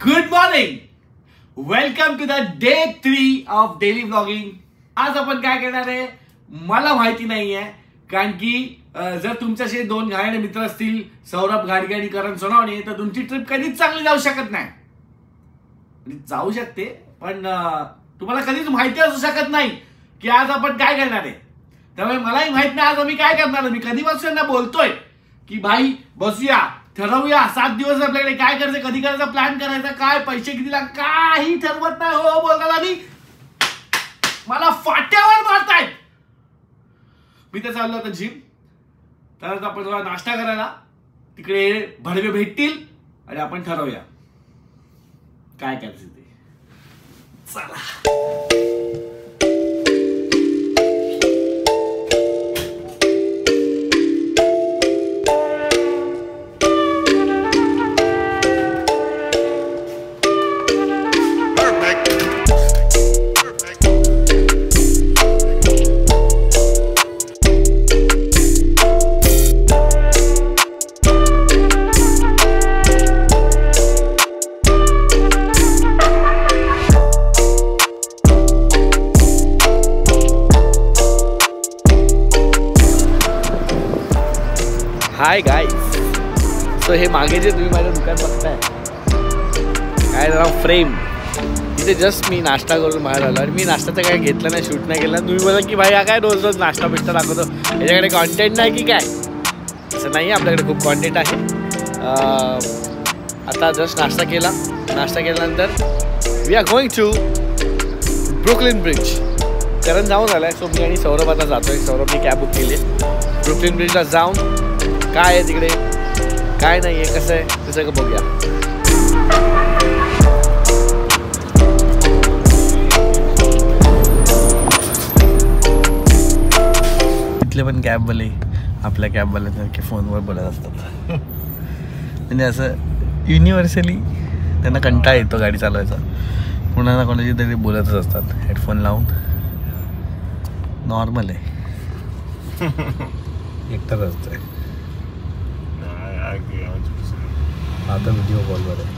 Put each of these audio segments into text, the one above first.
Good morning, welcome to the day 3 of daily blogging. आज आपण काय करणार आहे मला माहिती नाहीये, कारण की जर तुमच्याशी दोन घाणेरडे मित्र असतील, सौरभ घाडगे आणि करण सोनवणे, तर तुमची ट्रिप कधीच चांगली जाऊ शकत नाही. जाऊ शकते पण तुम्हाला कधीच माहिती असू शकत नाही की आज आपण काय करणार आहे. त्यामुळे मलाही माहित नाही आज आम्ही काय करणार. मी कधीपासून ना बोलतोय की भाई बसूया, ठरवूया, 7 दिवस आपल्याकडे काय करायचं, कधी करायचं, प्लॅन करायचा, काय पैसे किती लाग, काही ठरवत नाही. हो बोलताना मी मला फाट्यावर मारतायत. मी तर चाललो होतो जिम, तर आपण थोडा नाश्ता करायला तिकडे भडवे भेटतील आणि आपण ठरवूया काय करायचं ते. चला. हाय गाईज, सो हे मागे जे तुम्ही माझ्या दुकान बघताय काय जरा फ्रेम, इथे जस्ट मी नाश्ता करून बाहेर आलो आणि मी नाश्त्याचं काय घेतलं नाही, शूट नाही केलं. तुम्ही बोला की भाई हा काय रोज रोज नाश्ता बिष्टा दाखवतो, याच्याकडे कॉन्टेंट नाही की काय. असं नाही, आपल्याकडे खूप कॉन्टेंट आहे. आता जस्ट नाश्ता केल्यानंतर we are going to Brooklyn bridge. Karan जाऊन आलाय, सो मी आणि सौरभ आता जातोय. सौरभने कॅब बुक केली आहे. ब्रुकलिन ब्रिजला जाऊन काय आहे तिकडे, काय नाही आहे, कसं आहे ते सगळं बघूया. इथले पण कॅबवाले आपल्या कॅबवाल्यांसारखे फोनवर बोलत असतात. म्हणजे असं युनिव्हर्सली त्यांना कंटाळा येतो गाडी चालवायचा. कोणाला कोणाची तरी बोलतच असतात हेडफोन लावून. नॉर्मल आहे, एकटाच असतंय. आता व्हिडिओ कॉलवर आहे.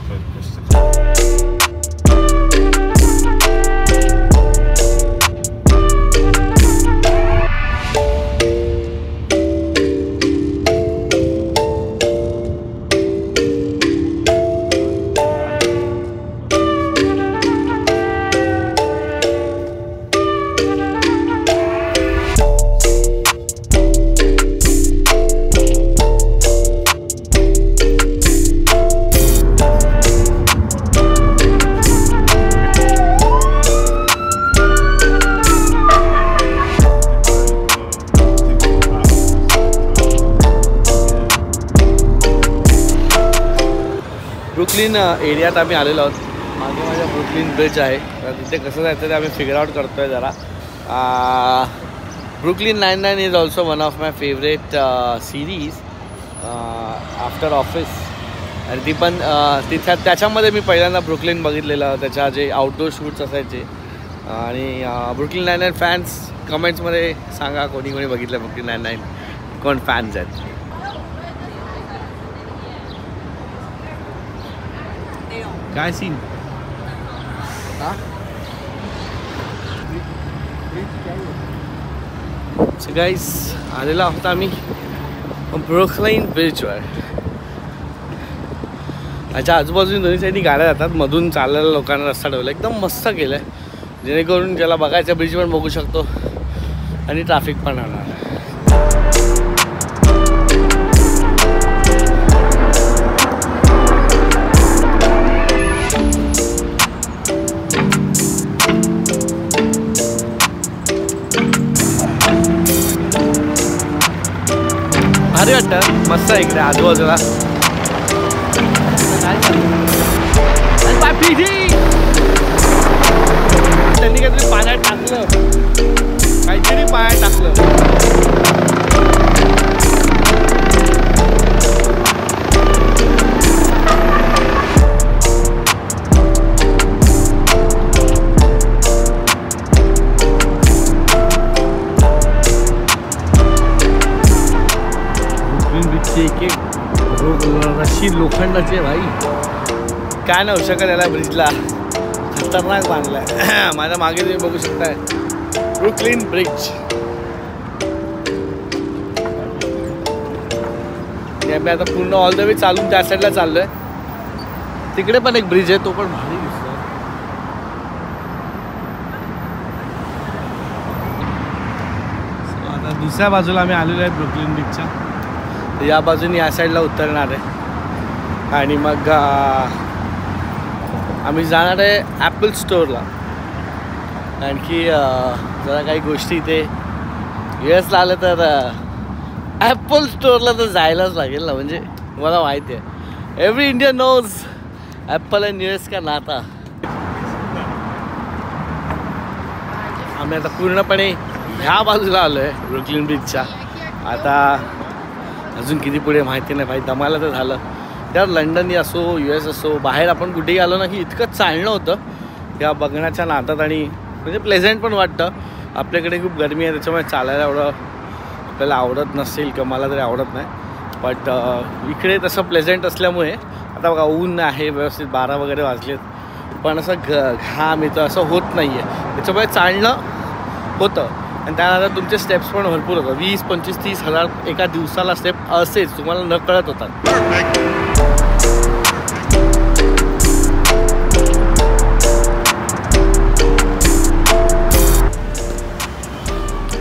ब्रुकलिन एरियात आम्ही आलेलो आहोत. मागे माझ्या ब्रुकलिन ब्रिज आहे, तर तिथे कसं जायचं ते आम्ही फिगर आउट करतो आहे जरा. Brooklyn 99 is also one of my favourite series after office. आणि ती पण त्याच्यामध्ये मी पहिल्यांदा ब्रुकलिन बघितलेलं, त्याच्या जे आउटडोर शूट्स असायचे. आणि ब्रुकलिन 99 फॅन्स कमेंट्समध्ये सांगा कोणी कोणी बघितलं ब्रुकलिन 99, कोण फॅन्स आहेत. काय सीन सो गाईज, आलेला आहोत आम्ही ब्रुकलिन ब्रिजवर. अच्छा, आजूबाजून दोन्ही साईडनी गाड्या जातात, मधून चाललेल्या लोकांना रस्ता ठेवला एकदम मस्त केलं आहे, जेणेकरून ज्याला बघायचं ब्रिज पण बघू शकतो आणि ट्रॅफिक पण राहणार. भारी वाटतं, मस्त आहे इकडे आजूबाजूला. त्यांनी काहीतरी पाण्यात टाकलं, एक एक रशी लोखंडाचे भाई, काय नाही होऊ शकत याला ब्रिजला, खतरनाक बांधलाय. माझ्या मागे तुम्ही बघू शकताय ब्रुकलिन ब्रिज. मी आता पूर्ण ऑल द वे चालून त्या साईडला चाललोय. तिकडे पण एक ब्रिज आहे, तो पण भारी दिसतो. आता दुसऱ्या बाजूला आम्ही आलेलो आहे ब्रुकलिन बीचच्या. या बाजूने या साईडला उतरणार आहे आणि मग आम्ही जाणार आहे ॲपल स्टोअरला. आणखी जरा काही गोष्टी इथे यूएसला आलं तर ॲपल स्टोअरला तर जायलाच लागेल ना. म्हणजे मला माहिती आहे, every Indian knows Apple and US का नाता. आम्ही आता पूर्णपणे ह्या बाजूला आलो आहे ब्रुकलिन बीचच्या. आता अजून किती पुढे माहिती नाही भाई. दमायला तर झालं. त्यावर लंडन असो US असो, बाहेर आपण कुठेही आलो ना की इतकं चालणं होतं या बघण्याच्या नादात. आणि म्हणजे प्लेझंट पण वाटतं. आपल्याकडे खूप गरमी आहे त्याच्यामुळे चालायला एवढं आपल्याला आवडत नसेल किंवा मला तरी आवडत नाही. बट इकडे तसं प्लेझंट असल्यामुळे आता बघा ऊन आहे व्यवस्थित, 12 वगैरे वाजलेत, पण असं घाम येतं असं होत नाही आहे. त्याच्यामुळे चालणं होतं. आणि त्यानंतर तुमचे स्टेप्स पण भरपूर होतात. 20, 25, 30 हजार एका दिवसाला स्टेप असेच तुम्हाला न कळत होतात.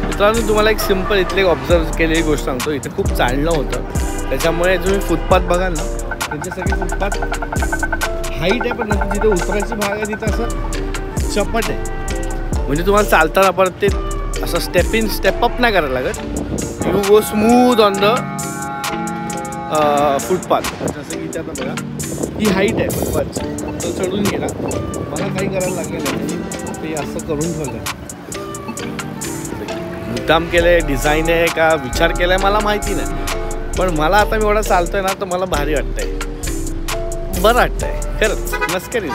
मित्रांनो तुम्हाला एक सिम्पल इथले ऑब्झर्व केलेली गोष्ट सांगतो. इथे खूप चालणं होतं त्याच्यामुळे तुम्ही फुटपाथ बघाल ना, त्यांचे सगळे फुटपाथ हाईट आहे, पण नंतर जिथे उतरायची भाग आहे तिथं असं चपट आहे. म्हणजे तुम्हाला चालताना परत ते असं स्टेप अप नाही करायला लागत. You go smooth on the footpath. जसं की इथे आता बघा ही हाईट आहे फुटपाथची, तो चढून गेला. मला काही करायला लागलं नाही, ते असं करून ठेवलं. मुद्दाम केलंय, डिझाईन आहे का विचार केलाय मला माहिती नाही, पण मला आता मी एवढा चालतोय ना तर मला भारी वाटतंय, बरं वाटतंय खरंच. मस्करी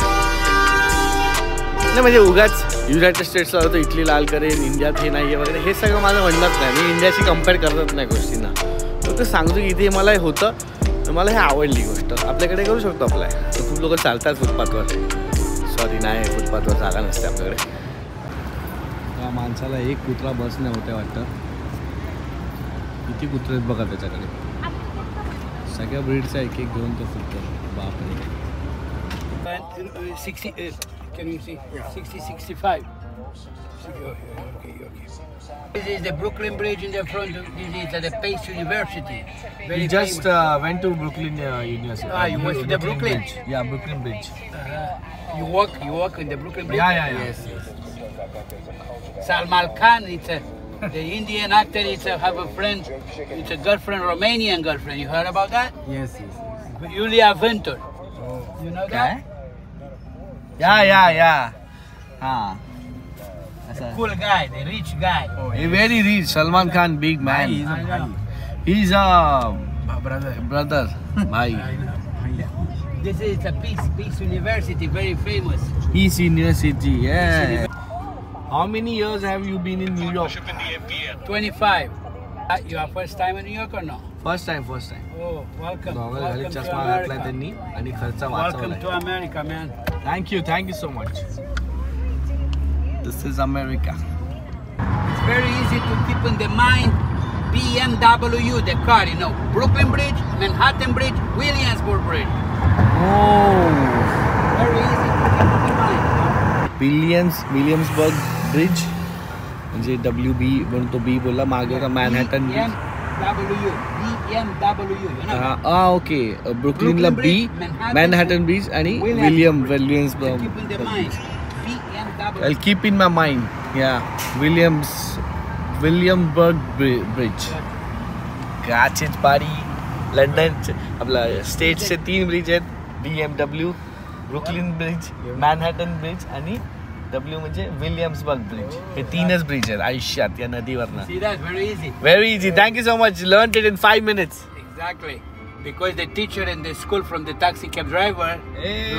नाही म्हणजे उगाच युनायटेड स्टेट्सला होतं इटली लाल करेन, इंडियात हे नाही आहे वगैरे, हे सगळं माझं म्हणणंच नाही. मी इंडियाशी कम्पेअर करतच नाही गोष्टींना. फक्त सांगतो की इथे मला हे होतं तर मला हे आवडली गोष्ट. आपल्याकडे करू शकतो आपल्या, तर खूप लोक चालतात फुटपाथवर. सॉरी नाही, फुटपाथवर जागा नसते आपल्याकडे. त्या माणसाला एक कुत्रा बस नाही होते वाटतं. किती कुत्रे आहेत बघा त्याच्याकडे. सगळ्या ब्रीडचा एक एक घेऊन तो फिरतो. बापरे. 60, can you see? 60, 65. This is the Brooklyn Bridge in the front. This is at the Pace University. We just went to Brooklyn University. You went to the Brooklyn Bridge. Yeah, Brooklyn Bridge. You walk in the Brooklyn Bridge? Yeah. Yes. Salman Khan, the Indian actor, have a friend, it's a girlfriend, Romanian girlfriend. You heard about that? Yes. Julia Ventur. You know that? Yeah. Cool guy, the rich guy. A very rich Salman Khan, big man. He's a brother. Bhai. This is a Peace University, very famous. Peace University, yeah. How many years have you been in New York? 25. Your first time in New York or no? First time. Oh, welcome. घरी Welcome to चष्मा घातला America. त्यांनी आणि खर्च Welcome वाचवलाय. to America, man. Thank you so much. This is America. It's very easy to keep in the mind. BMW, the car, you know. Brooklyn Bridge, Manhattan Bridge, Williamsburg Bridge. Oh. Very easy to keep in the mind. Williamsburg bridge म्हणजे WB म्हणून तो B बोलला मागे का Manhattan bridge. BMW, you know. Okay. ब्रुकलिनला B, Manhattan bridge आणि Williamsburg. Keep in the mind. BMW. I'll keep in my mind. Yeah, Williamsburg Bridge. गाचेच पारी. London आपला स्टेट्सचे 3 ब्रिज आहेत. BMW, Brooklyn bridge, Manhattan bridge आणि W म्हणजे Williamsburg bridge. हे 3च ब्रिज आहेत आयुष्यात या नदीवरनं. See that? Very easy. Very easy. Thank you so much. Learned it in 5 minutes. Exactly. Because the teacher in the school from the taxi cab driver,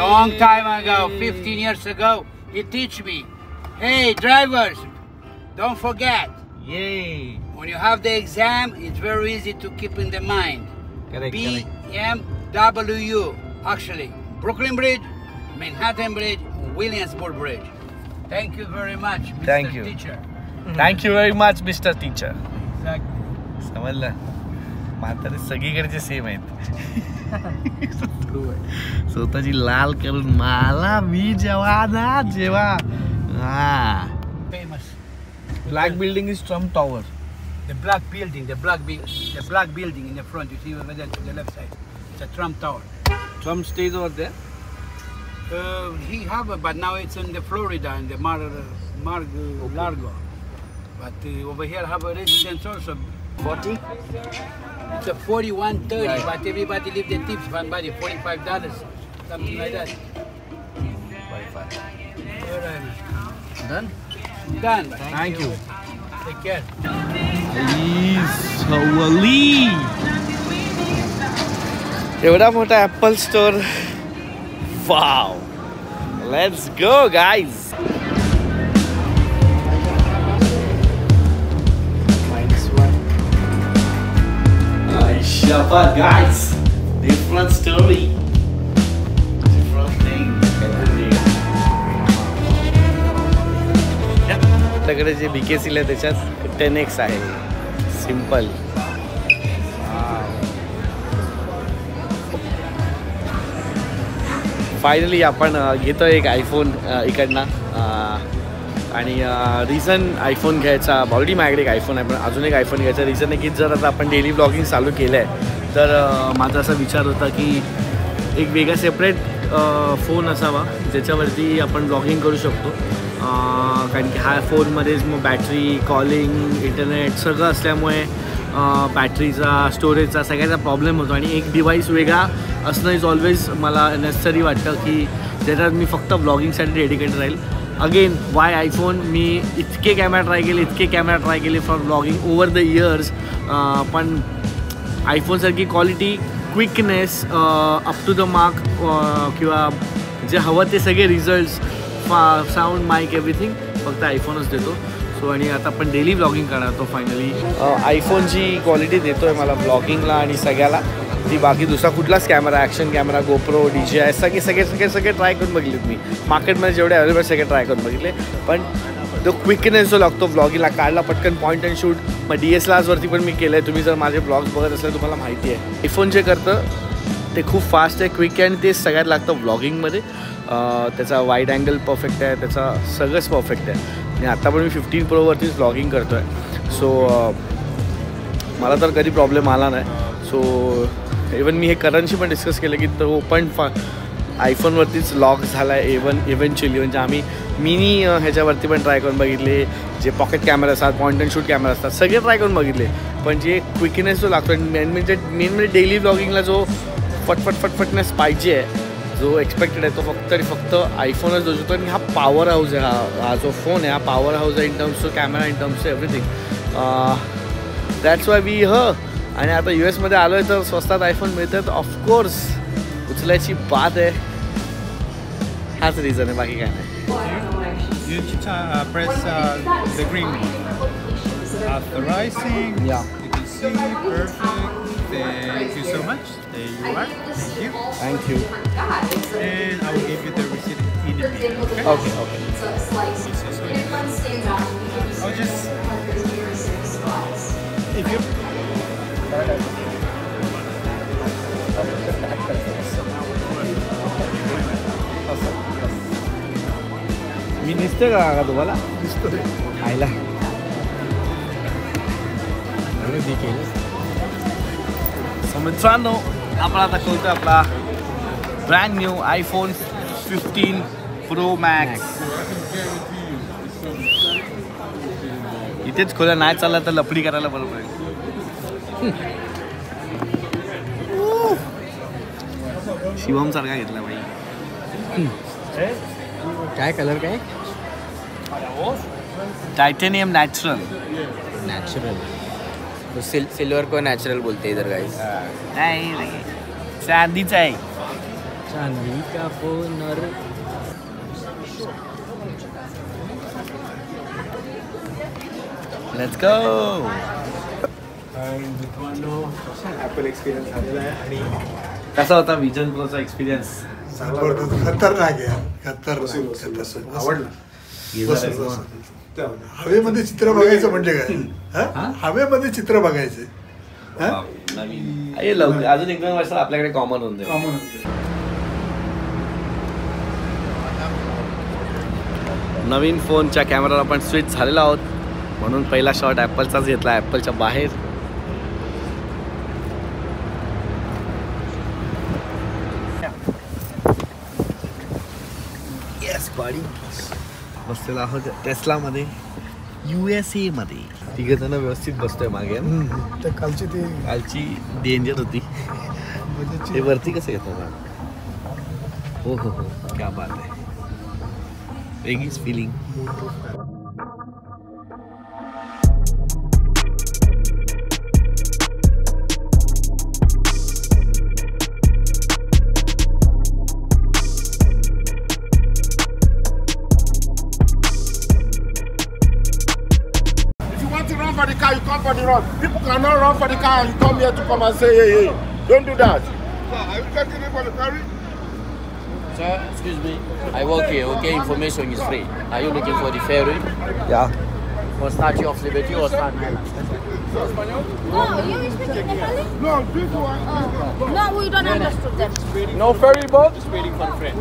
long time ago, 15 years ago, he teach me, hey drivers, don't forget. Yay. When you have the exam, it's very easy to keep in the mind. Correct. BMW, actually, Brooklyn Bridge, Manhattan Bridge, Williamsburg Bridge. Thank you very much, Mr. Thank you. Teacher. Thank you very much mister teacher. Exactly. समजलं, म्हातारे सगळीकडचे same आहेत. स्वतःची लाल करून मला मी जेव्हा Famous. Black building is Trump tower. The black building in the front. You see over there to the left side. It's a Trump Tower. Trump stage over there. He have it, but now it's in the Florida in the Mar-a-Lago. But over here have a residence also. 40. It's a 41.30, Right. but everybody leave the tips. Somebody $45, something like that. 45. All right. Done. Done. Thank you. Take care. एवढा मोठा Apple store. Wow. Let's go guys. Shabbat guys, different story, different thing. आपल्याकडे जे BKC आहे त्याच्यात 10x आहे. Simple. Finally आपण घेतो एक आयफोन इकडनं. आणि रिझन आयफोन घ्यायचा, ऑलरेडी माझ्याकडे एक आयफोन आहे पण अजून एक आयफोन घ्यायचा रिझन आहे की जर आता आपण डेली ब्लॉगिंग चालू केलं आहे तर माझा असा विचार होता की एक वेगळा सेपरेट फोन असावा ज्याच्यावरती आपण ब्लॉगिंग करू शकतो. कारण की ह्या फोनमध्येच मग बॅटरी, कॉलिंग, इंटरनेट सगळं असल्यामुळे बॅटरीचा, स्टोरेजचा सगळ्याचा प्रॉब्लेम होतो. आणि एक डिव्हाइस वेगळा असणं इज ऑलवेज मला नेसेसरी वाटतं की ज्याच्यात मी फक्त ब्लॉगिंगसाठी डेडिकेटेड राहील. अगेन वाय आयफोन, मी इतके कॅमेरा ट्राय केले for blogging over the years, पण आयफोनसारखी quality, quickness, up to the mark किंवा जे हवं ते सगळे रिझल्ट्स, साऊंड, माईक, एव्हरीथिंग फक्त आयफोनच देतो. सो आणि आता आपण डेली ब्लॉगिंग करतो फायनली. आयफोन जी क्वालिटी देतो आहे मला ब्लॉगिंगला आणि सगळ्याला ती बाकी दुसरा कुठलाच camera, action camera, GoPro, DJI सगळे ट्राय करून बघितलेत मी. मार्केटमध्ये जेवढे अवेलेबल सगळे ट्राय करून बघितले, पण तो क्विकनेस जो लागतो ब्लॉगिंगला, काढला पटकन पॉईंट अँड शूट. मग DSLRवरती पण मी केलं आहे. तुम्ही जर माझे ब्लॉग्स बघत असेल तुम्हाला माहिती आहे आयफोन जे करतं ते खूप फास्ट आहे, क्विक आहे आणि ते सगळ्यात लागतं ब्लॉगिंगमध्ये. त्याचा वाईड अँगल परफेक्ट आहे, त्याचा सगळंच परफेक्ट आहे. आणि आता पण मी 15 प्रोवरतीच ब्लॉगिंग करतो आहे. सो मला तर कधी प्रॉब्लेम आला नाही. सो इवन मी हे करणशी पण डिस्कस केलं की तो पण आयफोनवरतीच लॉक झाला आहे इव्हेंच्युअली. म्हणजे आम्ही मिनी ह्याच्यावरती पण ट्राय करून बघितले, जे पॉकेट कॅमेरा असतात, पॉईंट अँड शूट कॅमेरा असतात, सगळे ट्राय करून बघितले. पण जे क्विकनेस जो लागतो मेन म्हणजे डेली ब्लॉगिंगला जो फटफटनेस पाहिजे आहे, जो एक्सपेक्टेड आहे, तो फक्त आयफोनच देऊ शकतो. आणि हा पॉवर हाऊस आहे, हा जो फोन आहे हा पॉवर हाऊस आहे in terms of camera, in terms of everything. That's why we आणि आता US मध्ये आलो आहे तर स्वस्तात आयफोन मिळतात. ऑफकोर्स उचलायची बात आहे, हाच रिझन आहे, बाकी काय नाही. You press the green one. Authorizing. Yeah. You can see perfect. Thank you so much. There you are. Thank you. And I will give you the receipt in a minute. Okay. Okay. I'll just. If you. मी दिसतोय का तुम्हाला? दिसतोय. आयला मित्रांनो, आपण आता खोलतोय आपला brand new iPhone 15 Pro Max. इथेच खोला, नाही चालला तर लपडी करायला बरोबर आहे. शिवम सारखा घेतला बाई. काय कलर काय? Titanium natural. सिल्वर को नॅचरल बोलते इधर गाइस. नाही, चांदीचा आहे. चांदी का फोन और लेट्स गो. ॲपल एक्सपिरियन्स झालेला आहे. आणि कसा होता विजन प्रोचा एक्सपिरियन्स? जबरदस्त खतरनाक आहे, खतरनाक. आवडलं. हवेमध्ये चित्र बघायचं म्हणजे काय? हवेमध्ये चित्र बघायचे. अजून एक 2 वर्षात आपल्याकडे कॉमन होऊन जाईल. नवीन फोनच्या कॅमेराला आपण स्विच झालेला आहोत, म्हणून पहिला शॉट ॲपलचाच घेतला, ॲपलच्या बाहेर. येस गाडी बसलेला आहोत टेस्लामध्ये, USA मध्ये. तिघं जण व्यवस्थित बसतोय मागे. कालची डेंजर होती. ते वरती कसं येतात? हो हो हो, क्या बात आहे. वेगळीच feeling. For the car, you come for the road. People cannot run for the car and you come here to come and say, hey, hey. Don't do that. Sir, are you taking it for the ferry? Sir, excuse me. I work here, okay? Information is free. Are you looking for the ferry? Yeah. For Statue of Liberty or Staten Island? No, you speak Nepali? No, this one. No, we don't understand them. No ferry boat? Just waiting for the friend.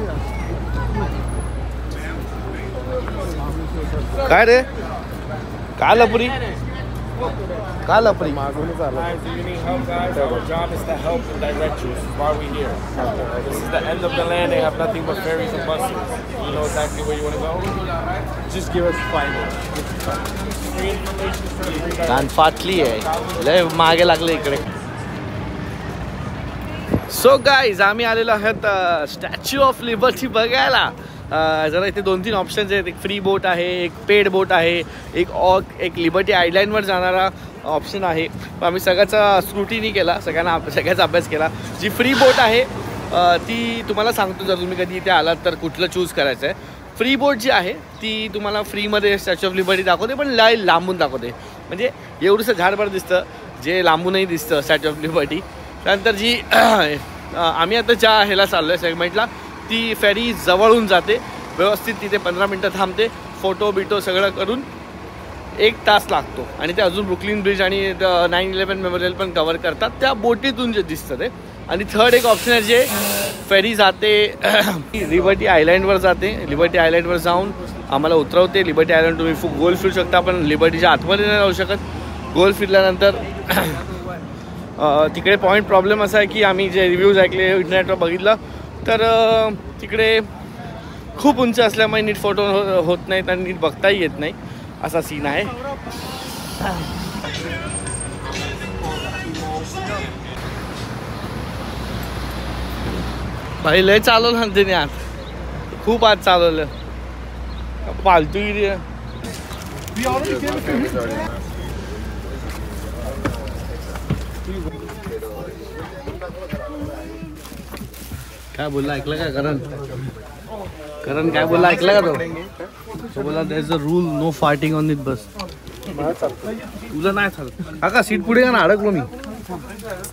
काय रे? काय लपरी? काय लपरी? Guys, do you need help, guys? Our job is to help and direct you. This is why we're here. This is the end of the land. They have nothing but ferries and buses. You know exactly where you want to go? Just give us 5 minutes. Free information for free direction. कान फाटली आहे, लय मागे लागले इकडे. So guys, आम्ही आलेलो आहोत स्टॅच्यू ऑफ लिबर्टी बघायला. जरा इथे 2-3 ऑप्शन्स आहेत. एक फ्री बोट आहे, एक पेड बोट आहे, एक लिबर्टी आयलँडवर जाणारा ऑप्शन आहे. आम्ही सगळ्याचा स्क्रुटिनी केला, सगळ्याचा अभ्यास केला. जी फ्री बोट आहे ती तुम्हाला सांगतो, जर तुम्ही कधी इथे आलात तर कुठलं चूज करायचं आहे. फ्री बोट जी आहे ती तुम्हाला फ्रीमध्ये स्टॅच्यू ऑफ लिबर्टी दाखवते, पण लांबून दाखवते. म्हणजे एवढंसं झाडभर दिसतं, जे लांबूनही दिसतं स्टॅच्यू ऑफ लिबर्टी. त्यानंतर जी आम्ही आता ज्या ह्याला चाललो आहे सेगमेंटला, ती फेरी जवळून जाते व्यवस्थित. तिथे 15 मिनटं थांबते, फोटो बिटो सगळं करून 1 तास लागतो. आणि ते अजून ब्रुकलिन ब्रिज आणि 9/11 मेमोरियल पण कवर करतात त्या बोटीतून जे दिसतं ते. आणि थर्ड एक ऑप्शन आहे, जे फेरी जाते लिबर्टी आयलँडवर जाते. लिबर्टी आयलँडवर जाऊन आम्हाला उतरवते. लिबर्टी आयलँड तुम्ही गोल फिरू शकता, पण लिबर्टीच्या आतमध्ये नाही राहू शकत. गोल फिरल्यानंतर तिकडे प्रॉब्लेम असा आहे की आम्ही जे रिव्ह्यूज ऐकले, इंटरनेटवर बघितलं, तर तिकडे खूप उंच असल्यामुळे नीट फोटो होत नाहीत आणि नीट बघताही येत नाही, असा सीन आहे. भाई लय चालवलं ना त्याने, आत खूप आत चालवलं. फालतूगिरी आहे. काय बोलला, ऐकलं का करण काय बोलला, ऐकलं का तो बोला there is a rule, no farting on it bus. तुझं नाही चालत काका, सीट पुढे का ना, अडकलो मी.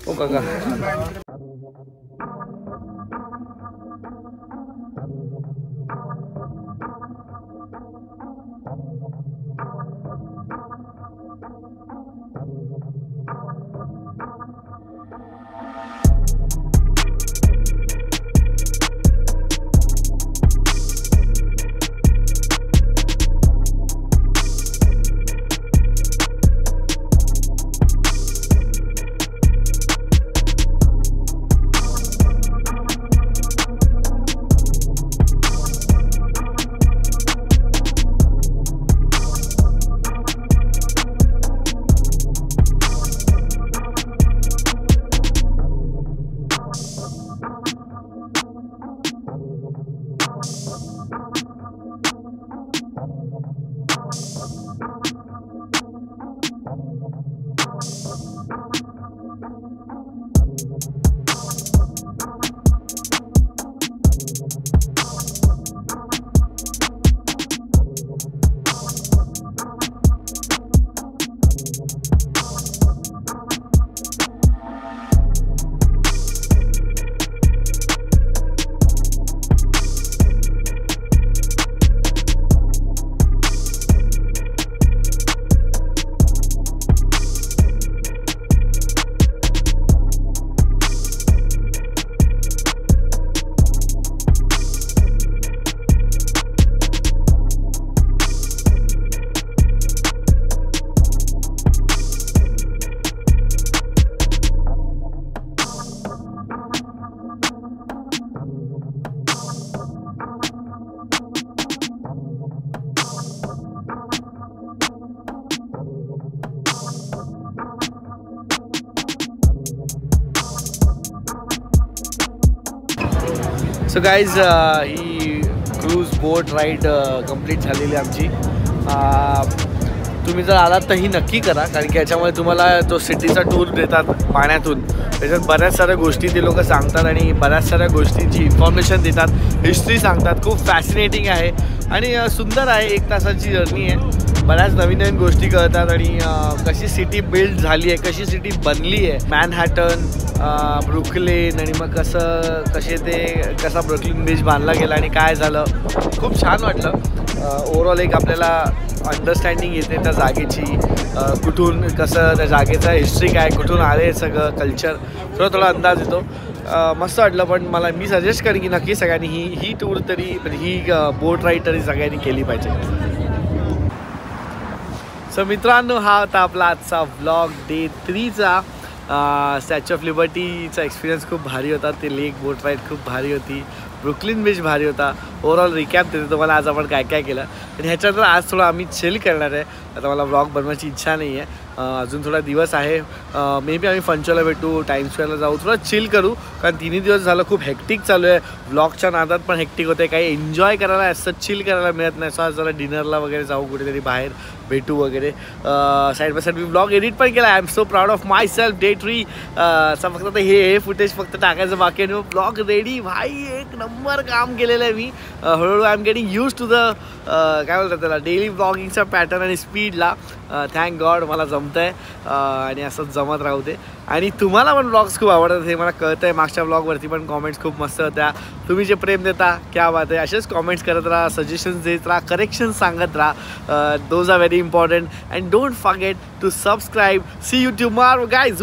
ओ काका, सो गाईज ही क्रूज बोट राईड कंप्लीट झालेली आमची. तुम्ही जर आलात तर ही नक्की करा, कारण की याच्यामुळे तुम्हाला जो सिटीचा टूर देतात पाण्यातून, त्याच्यात बऱ्याच साऱ्या गोष्टी ते लोक सांगतात आणि बऱ्याच साऱ्या गोष्टींची इन्फॉर्मेशन देतात, हिस्ट्री सांगतात. खूप फॅसिनेटिंग आहे आणि सुंदर आहे. 1 तासाची जर्नी आहे. बऱ्याच नवीन नवीन गोष्टी कळतात आणि कशी सिटी बिल्ड झाली आहे, कशी सिटी बनली आहे. मॅनहॅटन, ब्रुकलिन आणि मग कसा ब्रुकलिन ब्रिज बांधला गेला आणि काय झालं. खूप छान वाटलं. ओव्हरऑल एक आपल्याला अंडरस्टँडिंग येते त्या जागेची, कुठून कसं त्या जागेचा हिस्ट्री काय, कुठून आले सगळं कल्चर, थोडा अंदाज येतो. मस्त वाटलं. पण मी सजेस्ट करेन की नक्की सगळ्यांनी ही टूर तरी, ही बोट राईड तरी सगळ्यांनी केली पाहिजे. सो मित्रांनो, हा होता आपला आजचा व्लॉग डे 3चा. स्टॅच्यू ऑफ लिबर्टीचा एक्सपिरियन्स खूप भारी होता. ते लेक बोट राईड खूप भारी होती. ब्रुकलिन बीच भारी होता. ओव्हरऑल रिकॅप देते तुम्हाला आज आपण काय काय केलं. आणि ह्याच्यानंतर आज थोडं आम्ही चिल करणार आहे. आता मला व्लॉग बनवायची इच्छा नाही आहे. अजून थोडा दिवस आहे. मे बी आम्ही फंचोला भेटू, टाइम स्क्वेअरला जाऊ, थोडं चिल करू. कारण 3 दिवस झालं खूप हेक्टिक चालू आहे. व्लॉगच्या नादात पण हेक्टिक होते. काही एन्जॉय करायला असं चिल करायला मिळत नाही. सो आज जरा डिनरला वगैरे जाऊ, कुठेतरी बाहेर भेटू वगैरे. साईड बाय साईड मी व्लॉग एडिट पण केला. I am so proud of myself. Day 3 फक्त आता हे फुटेज फक्त टाकायचं बाकी आहे. Vlog ready. भाई 1 नंबर काम केलेलं आहे मी. हळूहळू I am getting used to the काय बोलतात त्याला, डेली व्लॉगिंगचा पॅटर्न आणि स्पीडला. थँक गॉड मला जमतं आहे आणि असंच जमत राहू दे. आणि तुम्हाला पण व्लॉग्स खूप आवडतात हे मला कळतं आहे. मागच्या व्लॉगवरती पण कॉमेंट्स खूप मस्त होत्या. तुम्ही जे प्रेम देता क्या बात आहे. असेच कॉमेंट्स करत राहा, सजेशन्स देत राहा, करेक्शन्स सांगत राहा. Those are very important. And don't forget to subscribe. See you tomorrow guys.